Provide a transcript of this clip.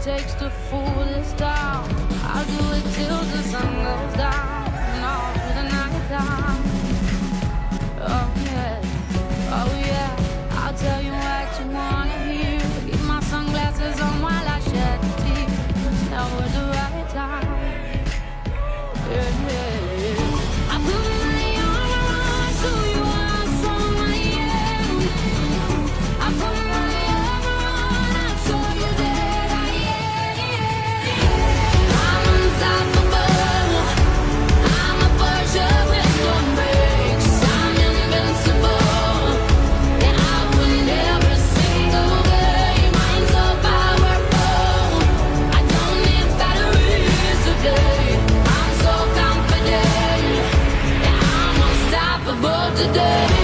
takes to fool this town. I'll do it till the sun goes down and all through the night time. Oh yeah, oh yeah, I'll tell you what you wanna hear. Keep my sunglasses on while I shed a tear. Now was the right time. Yeah, yeah, yeah. I put my armor on so you are strong, I am. I put my armor on, I show you that I am. I'm unstoppable. I'm a Porsche with no brakes. I'm invincible. Yeah, I win every single game. I'm so powerful. I don't need batteries today. I'm so confident. Yeah, I'm unstoppable today.